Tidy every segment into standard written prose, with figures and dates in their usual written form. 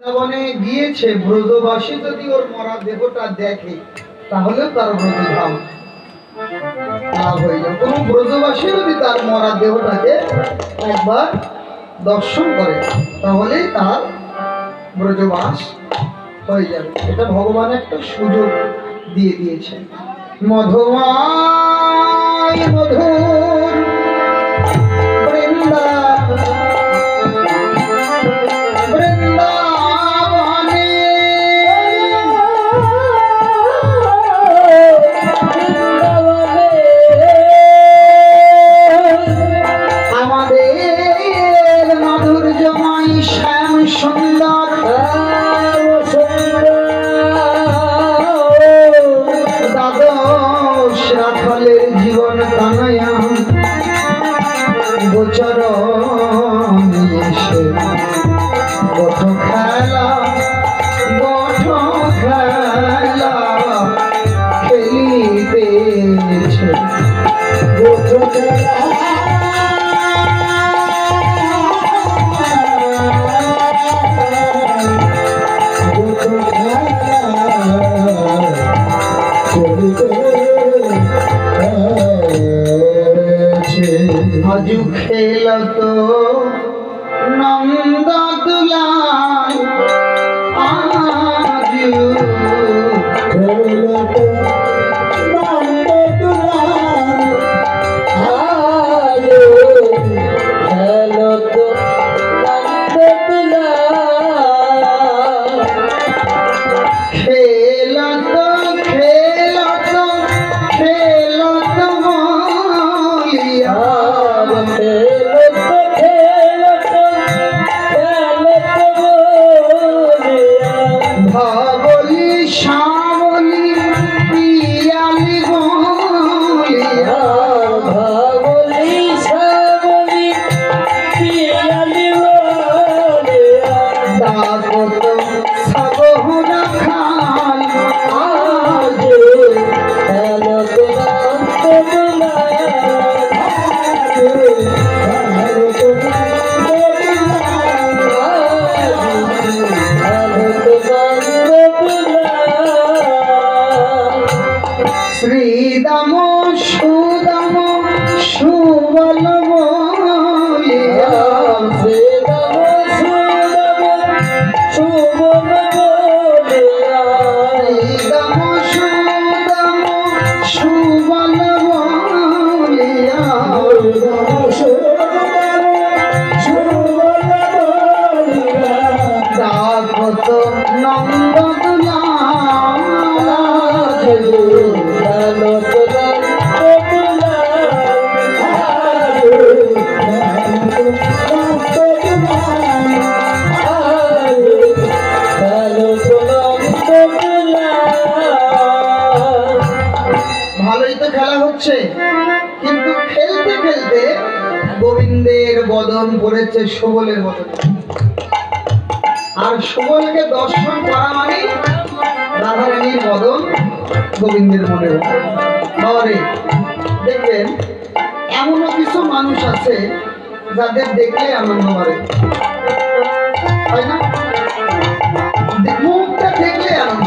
বৃন্দাবনে গিয়েছে, ব্রজবাসী যদি ওর মরা দেহটা দেখে তাহলে তার ব্রজধাম লাভ হয়ে যাবে। কোন ব্রজবাসী যদি তার মরা দেহটাকে একবার দর্শন করে তাহলেই তার ব্রজবাস হয়ে যাবে। এটা ভগবান একটা সুযোগ দিয়ে দিয়েছে। মধুমায় মধুর বৃন্দাবনে আমাদের মাধুর্যময় শ্যাম সুন্দর দ্বাদশ রাখালের জীবন কানায়া গোচর এসে গোঠ খেলা খেলিতেছে। গোঠ খেলা আজু খেলত নন্দ দুলাল, আজু খেলত নন্দ দুলাল, আজু খেলত নন্দ দুলাল। খেলত খেলত খেলত বলিয়া ভাবলি শ্যামলি পিয়ালি বলিয়া, ভাবলি শ্যামলি পিয়ালি বলিয়া ডাকত সবহুরা খাল, আজ খেলত শ্রীদাম সুদাম সুবল বলিয়া, শ্রীদাম সুদাম সুবল বলিয়া, শ্রীদাম সুদাম সুবল বলিয়া, সুবল বলিয়া ডাকত নন্দ দুলাল, ভালোই তো খেলা হচ্ছে, কিন্তু খেলতে খেলতে গোবিন্দের বদন পড়েছে সুবলের বদন। আর সুবলকে দর্শন করা মানে রাধারানীর বদন গোবিন্দের মনে বাবারে। দেখবেন এমনও কিছু মানুষ আছে যাদের দেখলে আনন্দ করে, তাই না? মুখটা দেখলে আনন্দ।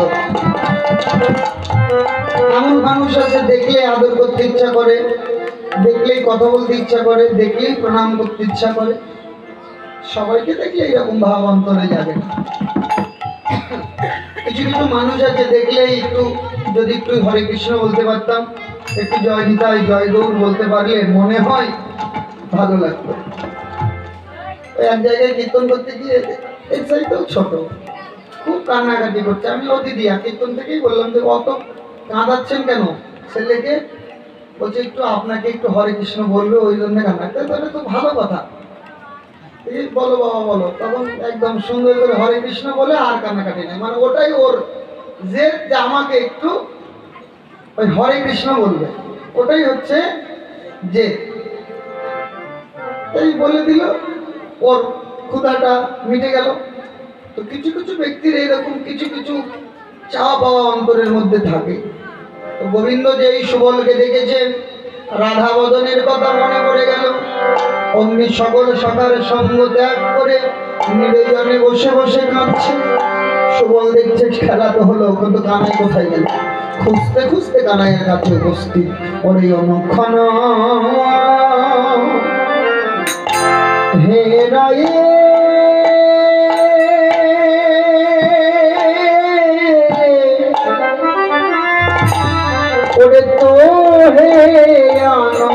এমন মানুষ আছে দেখলে আদর করতে ইচ্ছা করে, দেখলেই কথা বলতে ইচ্ছা করে, দেখলেই প্রণাম করতে ইচ্ছা করে। সবাইকে দেখলে এরকম ভাব অন্তরে যাবে না। কিছু কিছু মানুষ আছে দেখলেই একটু যদি একটু হরে কৃষ্ণ বলতে পারতাম, একটু জয় নিতাই জয় গৌর বলতে পারলে মনে হয় ভালো লাগতো। এক জায়গায় কীর্তন করতে গিয়ে এই সাইডটাও ছোট, খুব কান্নাকাটি করছে। আমি ও দিদি কীর্তন থেকেই বললাম যে অত কাঁদাচ্ছেন কেন ছেলেকে? বলছে একটু আপনাকে একটু হরে কৃষ্ণ বলবে ওই জন্য কান্না। তাহলে তো ভালো কথা, এই বলো বাবা বলো। তখন একদম সুন্দর করে হরে কৃষ্ণ বলে আর কান্নাকাটি নেই, মানে ওটাই ওর যে আমাকে একটু ওই হরে কৃষ্ণ বলবে, ওটাই হচ্ছে যে এই বলে দিল, ওর ক্ষুধাটা মিটে গেল। তো কিছু কিছু ব্যক্তির এইরকম কিছু কিছু চাওয়া পাওয়া অন্তরের মধ্যে থাকে। তো গোবিন্দ যেই সুবলকে দেখেছেন, রাধা বদনের কথা মনে পড়ে গেল। অমনি সকল সখার সঙ্গ ত্যাগ করে নির্জনে বসে বসে কাঁদছে। সুবল দেখছে খেলা তো হলো, কিন্তু কানাই কোথায় গেল? খুঁজতে খুঁজতে কানাইয়ের কাছে উপস্থিত। ওরে অনুক্ষণ হে রায়ে ওরে তো হে আনো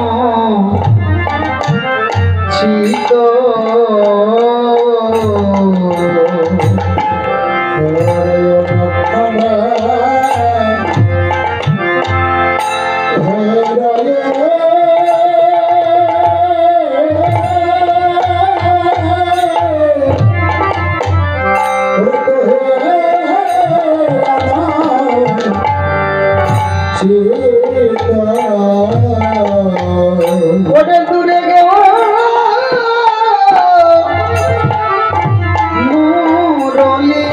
চিত ওরে দূরে গে মুরলি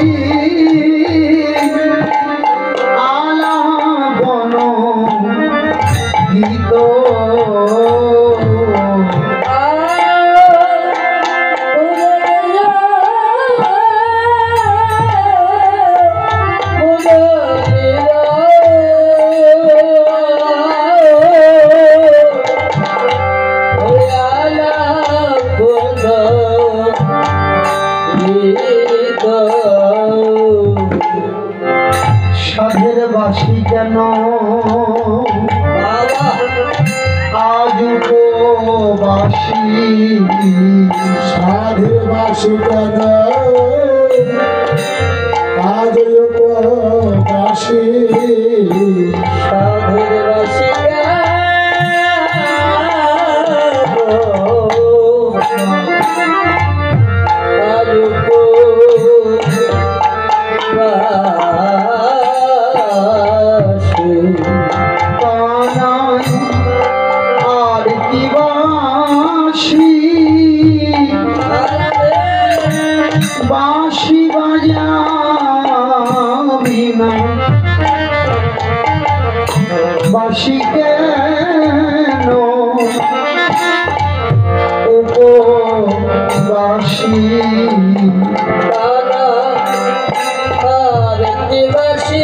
আলাপন গীত সাধের বাসি কেন আজ বাসি সাধের বাসি কেন আজ বাসি সাধের বাসি আর কি বাসি বাসি বাজাবি না বাসি কেন উপবাসী বাসি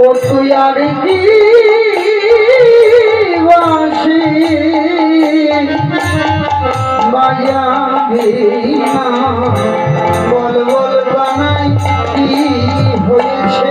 ও তুই আর কি বাসি বাজাবি না বল বল বানাই কি হয়েছে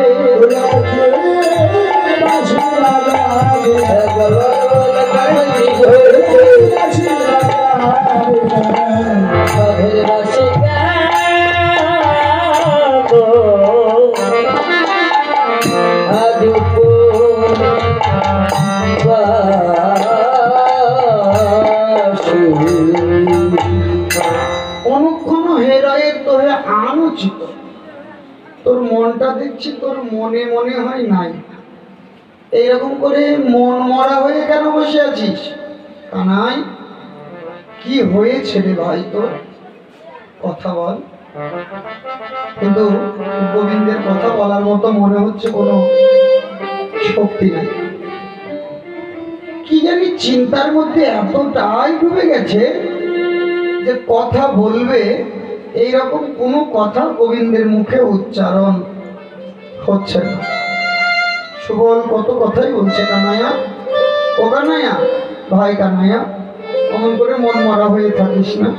অনুক্ষণ হেরায়ের তোহে আনুচিত। তোর মনটা দেখছি তোর মনে মনে হয় নাই। এইরকম করে মন মরা হয়ে কেন বসে আছিস? কানাই কি হয়েছে রে ভাই তোর? কথা বল। কিন্তু গোবিন্দের কথা বলার মতো মনে হচ্ছে কোনো শক্তি নাই। কি জানি চিন্তার মধ্যে এতটাই ডুবে গেছে যে কথা বলবে এইরকম কোনো কথা গোবিন্দের মুখে উচ্চারণ হচ্ছে না। সুবল কত কথাই বলছে, কানাইয়া ও কানাইয়া, ভাই কানাইয়া, অমন করে মন মরা হয়ে থাকিস না।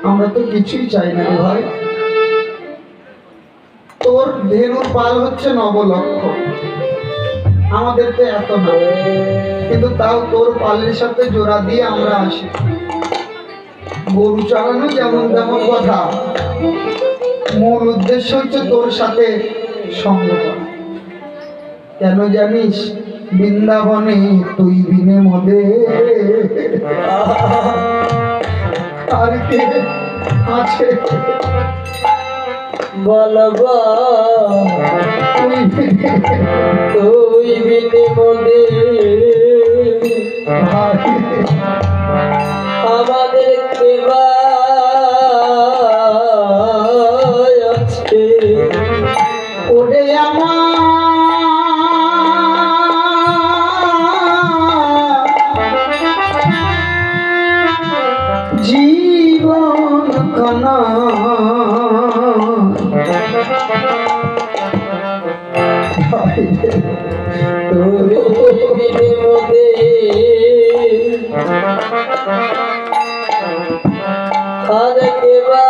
আমরা তো কিছুই চাই না রে ভাই। তোর ধেনুর পাল হচ্ছে 9 লক্ষ, আমাদের তো এত না, কিন্তু তাও তোর পালের সাথে জোড়া দিয়ে আমরা আসি। গরু চালানো যেমন তেমন কথা, মূল উদ্দেশ্য হচ্ছে তোর সাথে সঙ্গ করা। কেন জানিস? বৃন্দাবনে তুই বিনে মদে আর কে আছে বলবা তুই তুই বিনে মনে ভাই আমাদের কেবা আছে ওরে আমার জীবন খানা তুই বিনে মনে আর কেবা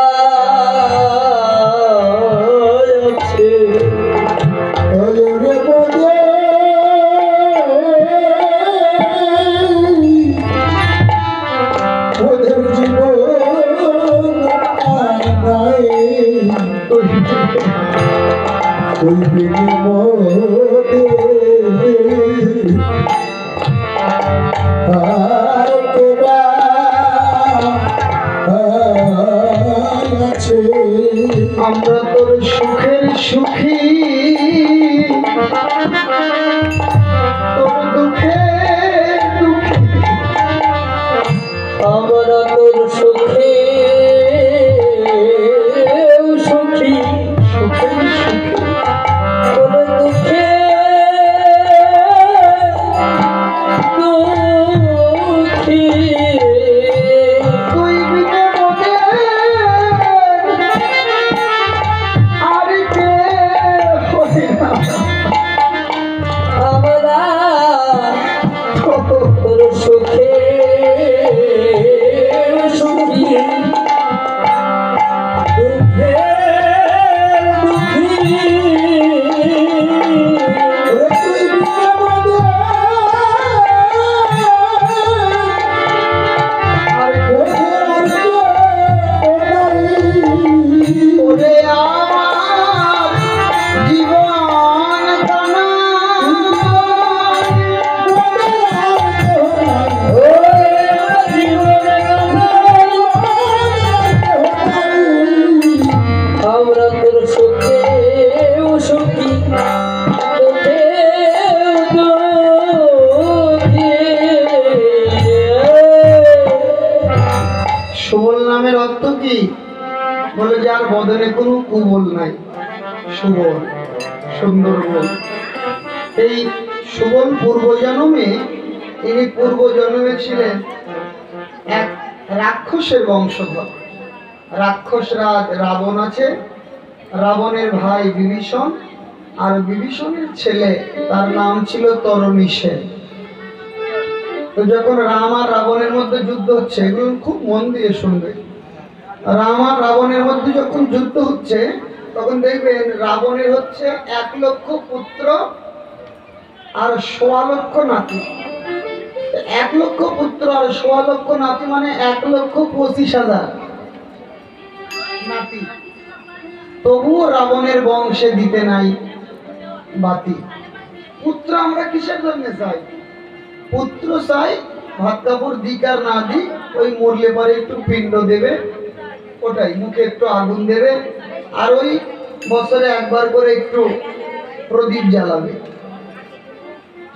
আছে ওরে বলে ওদের জীবন নাই ওই বিনিময়ে আর কেবা আছে আমরা তোর সুখের সুখী তোর দুঃখে দুঃখী আমরা তোর সুখে সুখী সুখের সুখী তোর দুঃখে দুঃখী তুই বিনে মনে আর কে হয় না আমরা তোর সুখে সুখী দুঃখে দুঃখী ওরে আমার জীবন কানা আমরা তোর সুখে সুখী দুঃখে দুঃখী সুবল নামের অর্থ কি? বলে যার বদনে কোনো কুবল নাই, সুবল, সুন্দর বল। এই সুবল পূর্বজন্মে ইনি পূর্বজন্মে ছিলেন এক রাক্ষসের বংশধর। রাক্ষস রাজ রাবণ আছে, রাবণের ভাই বিভীষণ, আর বিভীষণের ছেলে তার নাম ছিল তরণীসেন। তো যখন রাম আর রাবণের মধ্যে যুদ্ধ হচ্ছে, এগুলো খুব মন দিয়ে শুনবে। রাম আর রাবণের মধ্যে যখন যুদ্ধ হচ্ছে তখন দেখবেন রাবণের হচ্ছে 1 লক্ষ পুত্র আর 1.25 লক্ষ নাতি। 1 লক্ষ পুত্র আর 1.25 লক্ষ নাতি মানে 1,25,000 নাতি। তবুও রাবণের বংশে দিতে নাই বাতি। পুত্র আমরা কিসের জন্য চাই? পুত্র চাই, ভাত কাপড় দিক আর না দিক, ওই মরলে পরে একটু পিণ্ড দেবে, ওটাই মুখে একটু আগুন দেবে, আর ওই বছরে একবার করে একটু প্রদীপ জ্বালাবে।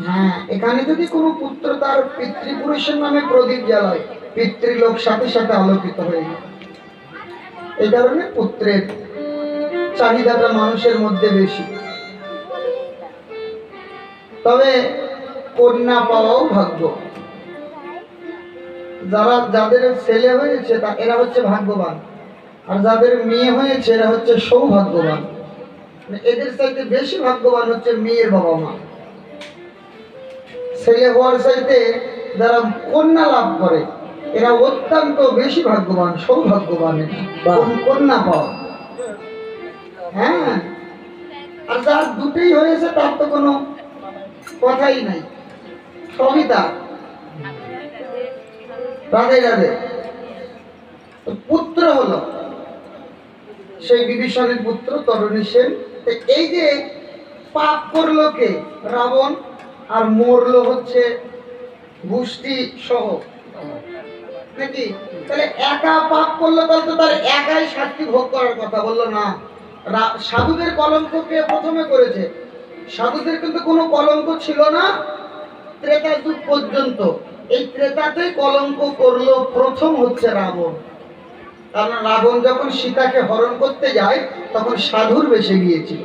হ্যাঁ, এখানে যদি কোনো পুত্র তার পিতৃপুরুষের নামে প্রদীপ জ্বালায়, পিতৃলোক সাথে সাথে আলোকিত হয়ে যায়। এই কারণে পুত্রের চাহিদাটা মানুষের মধ্যে বেশি। তবে কন্যা পাওয়াও ভাগ্য। যাদের ছেলে হয়েছে এরা হচ্ছে ভাগ্যবান, আর যাদের মেয়ে হয়েছে এরা হচ্ছে সৌভাগ্যবান। এদের চাইতে বেশি ভাগ্যবান হচ্ছে মেয়ের বাবা মা। ছেলে হওয়ার চাইতে যারা কন্যা লাভ করে এরা অত্যন্ত বেশি ভাগ্যবান, সৌভাগ্যবান কন্যা পাওয়া। হ্যাঁ, আর যার দুটোই হয়েছে তার তো কোনো কথাই নাই, সবই তার। রাধে রাধে। পুত্র হলো সেই বিভীষণের পুত্র তরণীসেন। এই যে পাপ করলো কে? রাবণ, আর মরলো হচ্ছে গোষ্ঠী সহ নাকি? তাহলে একা পাপ করলো তাহলে তো তার একাই শাস্তি ভোগ করার কথা, বললো না। সাধুদের কলঙ্ক কে প্রথমে করেছে? সাধুদের কিন্তু কোনো কলঙ্ক ছিল না ত্রেতা যুগ পর্যন্ত। এই ত্রেতাতেই কলঙ্ক করলো প্রথম হচ্ছে রাবণ। কারণ রাবণ যখন সীতাকে হরণ করতে যায় তখন সাধুর বেশে গিয়েছিল।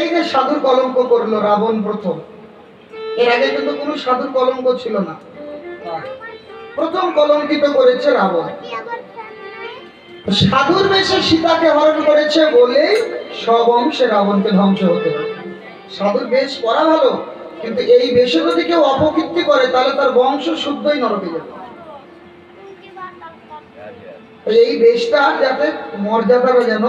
এই যে সাধুর কলঙ্ক করলো রাবণ প্রথম। এর আগে কিন্তু কোনো সাধুর কলঙ্ক ছিল না, প্রথম কলঙ্কিত করেছে রাবণ। সাধুর বেশে সীতাকে হরণ করেছে বলে সব অংশে রাবণকে ধ্বংস হতে হবে। সাধুর বেশ করা ভালো, কিন্তু এই বেশে যদি কেউ অপকীর্তি করে তাহলে তার বংশ শুদ্ধই নরকে যাবে। এই বেশটা যাতে মর্যাদাটা যেন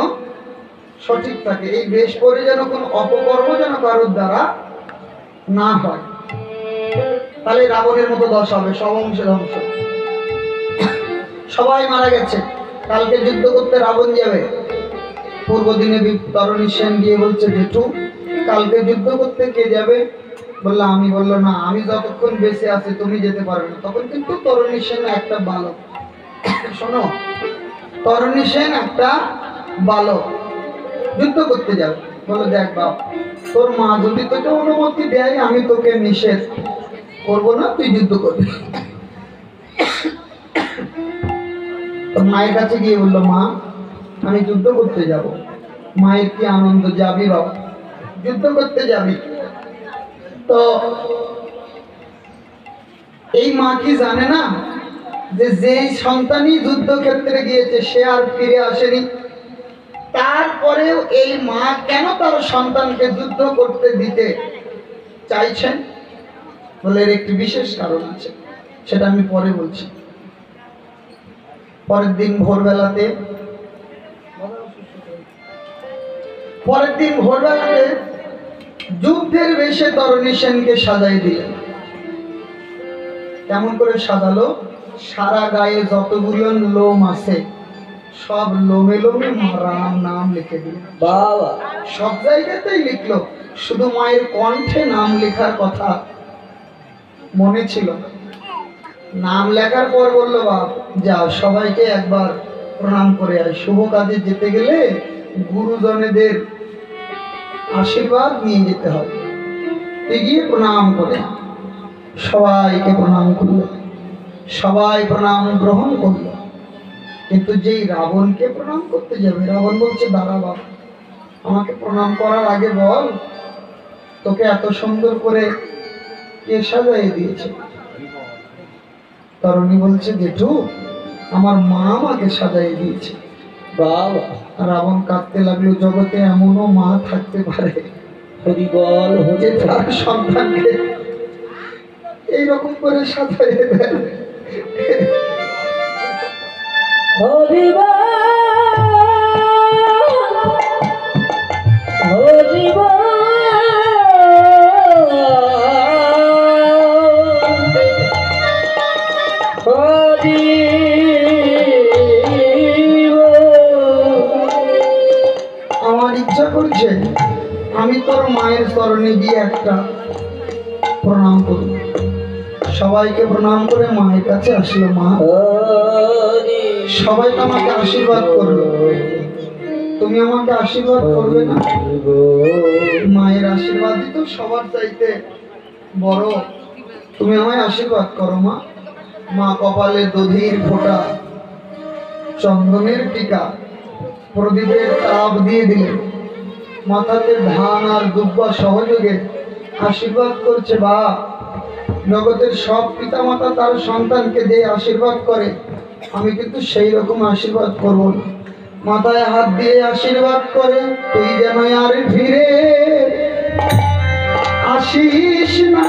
সঠিক থাকে, এই বেশ পরে যেন কোনো অপকর্ম যেন কারোর দ্বারা না হয়, তাহলে রাবণের মতো দশ হবে, সব অংশে ধ্বংস। সবাই মারা গেছে, কালকে যুদ্ধ করতে রাবণ যাবে। পূর্ব দিনে তরণী সেন গিয়ে বলছে জেঠু কালকে যুদ্ধ করতে কে যাবে? বললো আমি। বললো না, আমি যতক্ষণ বেঁচে আছি তুমি যেতে পারবে না। তখন কিন্তু তরণী সেন একটা বালক, শোনো, তরণী সেন একটা বালক যুদ্ধ করতে যাবে। বলো দেখ বাপ, তোর মা যদি তোকে অনুমতি দেয় আমি তোকে নিষেধ করবো না, তুই যুদ্ধ করবি। তোর মায়ের কাছে গিয়ে বললো মা আমি যুদ্ধ করতে যাব। মায়ের কি আনন্দ, যাবি বাবা, যুদ্ধ করতে যাবি। তো এই মা কি জানে না যে যেই সন্তানই যুদ্ধক্ষেত্রে গিয়েছে সে আর ফিরে আসেনি? তারপরেও এই মা কেন তার সন্তানকে যুদ্ধ করতে দিতে চাইছেন? বলে এর একটি বিশেষ কারণ আছে, সেটা আমি পরে বলছি। পরের দিন ভোরবেলাতে যুদ্ধের বেশে তরণী সেনকে সাজাই দিলেন। কেমন করে সাজালো? সারা গায়ে যতগুলো লোম আছে সব লোমে লোমে রাম নাম লিখে দিল। বাবা, সব জায়গাতেই লিখলো, শুধু মায়ের কণ্ঠে নাম লেখার কথা মনে ছিল না। নাম লেখার পর বললো বাপ যাও সবাইকে একবার প্রণাম করে আয়, শুভ কাজে যেতে গেলে গুরুজনেদের আশীর্বাদ নিয়ে যেতে হবে। এগিয়ে প্রণাম করে সবাইকে প্রণাম করলো, সবাই প্রণাম গ্রহণ করলো। কিন্তু যেই রাবণকে প্রণাম করতে যাবে, রাবণ বলছে দাঁড়া বাপ, আমাকে প্রণাম করার আগে বল তোকে এত সুন্দর করে কে সাজাই দিয়েছে? তরুণী বলছে জেঠু আমার মা আমাকে সাজাই দিয়েছে। বাবা, রাবণ কাঁদতে লাগলো, জগতে এমনও মা থাকতে পারে হরি বল, যে তার সন্তানকে এইরকম করে সাজাই দেয়। হরি বল, হরি বল, হরি আমার ইচ্ছা করছে আমি তোর মায়ের চরণে গিয়ে একটা প্রণাম করি। সবাইকে প্রণাম করে মায়ের কাছে আসলো। মা, হরি সবাই তো আমাকে আশীর্বাদ করলো, তুমি আমাকে আশীর্বাদ করবে না? মায়ের আশীর্বাদই তো সবার চাইতে বড়, তুমি আমায় আশীর্বাদ করো মা। মা কপালে দধির ফোঁটা, চন্দনের টিকা, প্রদীপের তাপ দিয়ে দিলেন, মাথাতে ধান আর দুব্বা সহযোগে আশীর্বাদ করছে। বা জগতের সব পিতামাতা তার সন্তানকে যে আশীর্বাদ করে আমি কিন্তু সেই রকম আশীর্বাদ করব না। মাথায় হাত দিয়ে আশীর্বাদ করে তুই যেন আর ফিরে আসিস না,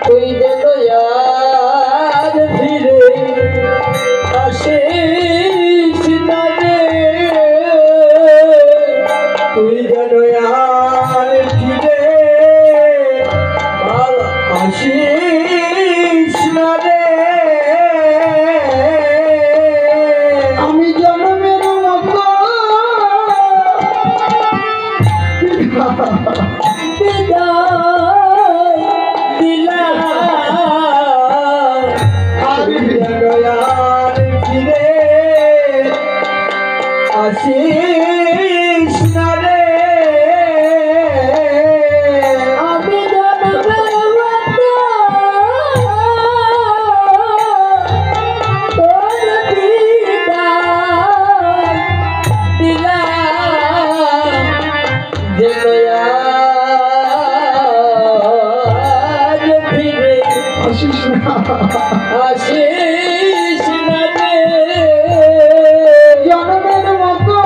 তুই যেন আর ফিরে আসিস না রে, তুই যেন আর ফিরে আসিস না রে। আমি জন্মের মতো বিদায় দিলাম আসিস না রে আমি জনমের মতো তোর বিদায় দিলাম যেন আজ ফিরে আসিস না আসিস না রে জনমের মতো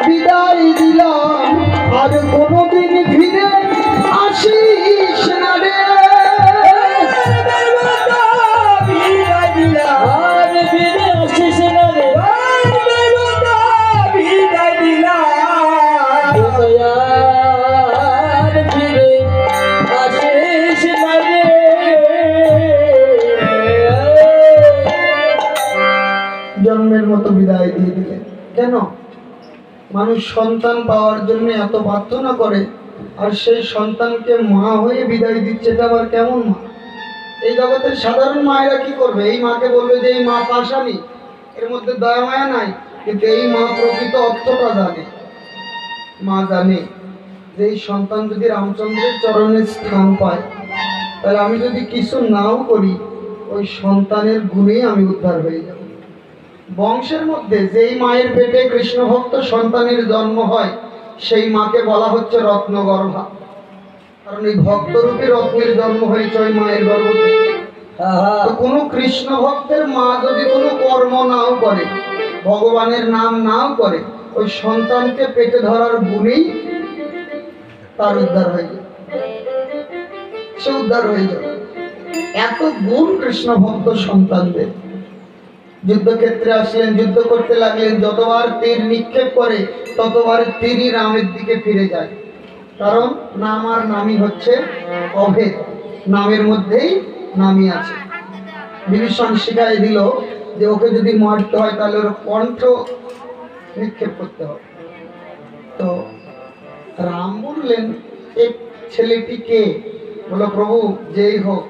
বিদায় দিলাম, আর কোনোদিন ফিরে আসিস না রে। বিদায় দিলাম আর ফিরে আসিস না রে বিদায় দিলাম আর ফিরে আসিস না রে জন্মের মতো বিদায় দিয়ে দিলেন কেন? মানুষ সন্তান পাওয়ার জন্য এত প্রার্থনা করে, আর সেই সন্তানকে মা হয়ে বিদায় দিচ্ছে, এটা আবার কেমন মা? এই জগতের সাধারণ মায়েরা কি করবে? এই মাকে বলবে যে এই মা পাশানি, এর মধ্যে দয়া মায়া নাই, কিন্তু এই মা প্রকৃত অর্থটা জানে। মা জানে যে এই সন্তান যদি রামচন্দ্রের চরণে স্থান পায়, তাহলে আমি যদি কিছু নাও করি, ওই সন্তানের গুণেই আমি উদ্ধার হয়ে যাব। বংশের মধ্যে যেই মায়ের পেটে কৃষ্ণ ভক্ত সন্তানের জন্ম হয়, সেই মাকে বলা হচ্ছে রত্নগর্ভা, কারণ এই ভক্তরূপী রত্নের জন্ম হয়েছে ওই মায়ের গর্ভ থেকে। তো কোনো কৃষ্ণ ভক্তের মা যদি কোনো কর্ম নাও করে, ভগবানের নাম নাও করে, ওই সন্তানকে পেটে ধরার গুণেই তার উদ্ধার হয়ে যাবে, সে উদ্ধার হয়ে যাবে। এত গুণ কৃষ্ণ ভক্ত সন্তানদের। যুদ্ধক্ষেত্রে আসলেন, যুদ্ধ করতে লাগলেন, যতবার তীর নিক্ষেপ করে ততবার তীরই রামের দিকে ফিরে যায়, কারণ নাম আর নামই হচ্ছে অভেদ, নামের মধ্যেই নামই আছে। বিভীষণ শিখাই দিল যে ওকে যদি মারতে হয় তাহলে ওর কণ্ঠ নিক্ষেপ করতে হবে। তো রাম বললেন এই ছেলেটি কে? বলো প্রভু যেই হোক,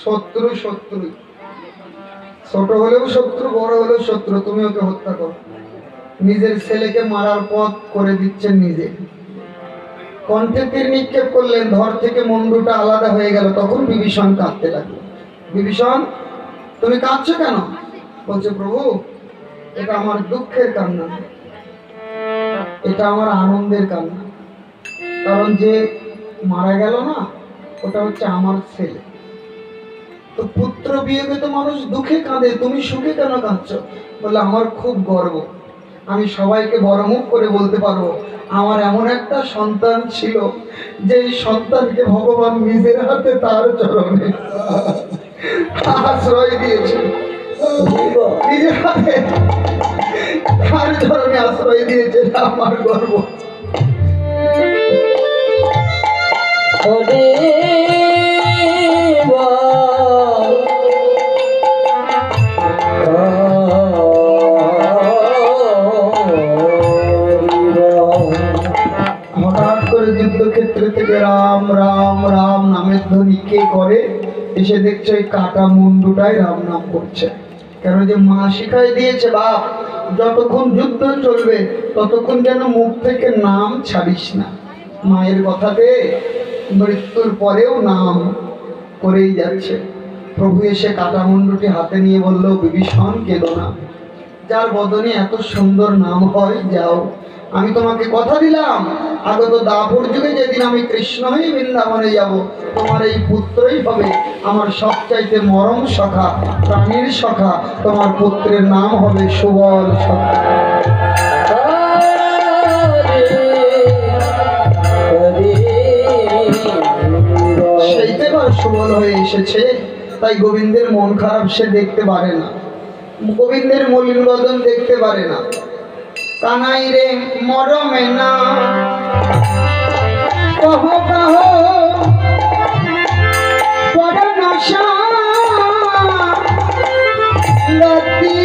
শত্রু শত্রুই, ছোট হলেও শত্রু, বড় হলেও শত্রু, তুমি ওকে হত্যা করো। নিজের ছেলেকে মারার পথ করে দিচ্ছেন নিজে। কণ্ঠে তীর নিক্ষেপ করলেন, ধর থেকে মুন্ডুটা আলাদা হয়ে গেল। তখন বিভীষণ কাঁদতে লাগলো। বিভীষণ তুমি কাঁদছো কেন? বলছে প্রভু এটা আমার দুঃখের কান্না, এটা আমার আনন্দের কান্না। কারণ যে মারা গেল না, ওটা হচ্ছে আমার ছেলে। তো পুত্র বিয়োগে তো মানুষ দুঃখে কাঁদে, তুমি সুখে কেন কাঁদছো? বলে আমার খুব গর্ব, আমি সবাইকে বড় মুখ করে বলতে পারবো আমার এমন একটা সন্তান ছিল, যে সন্তানকে ভগবান নিজের হাতে তার চরণে আশ্রয় দিয়েছে, নিজের হাতে তার চরণে আশ্রয় দিয়েছে। আমার গর্ব। হরে হঠাৎ করে যুদ্ধক্ষেত্র থেকে রাম রাম রাম নামের ধ্বনি কে করে? এসে দেখছে ওই কাটা মুন্ডুটাই রাম নাম করছে। কেন? যে মা শিখাই দিয়েছে বাপ, যতক্ষণ যুদ্ধ চলবে ততক্ষণ যেন মুখ থেকে নাম ছাড়িস না। মায়ের কথাতে মৃত্যুর পরেও নাম করেই যাচ্ছে। প্রভু এসে কাটা মুন্ডুটি হাতে নিয়ে বলল, বিভীষণ কেঁদো না, যার বদনে এত সুন্দর নাম হয়, যাও। আমি তোমাকে কথা দিলাম, আগত দাপর যুগে যেদিন আমি কৃষ্ণ হয়ে বৃন্দাবনে যাব, তোমার এই পুত্রই হবে আমার সবচাইতে মরম সখা, প্রাণীর সখা। তোমার পুত্রের নাম হবে সুবল সখা। সেইতে এবার সুবল হয়ে এসেছে, তাই গোবিন্দের মন খারাপ সে দেখতে পারে না, গোবিন্দের মলিন বদন দেখতে পারে না। কানাই রে মরমে না কহ কহ পরনশা গতি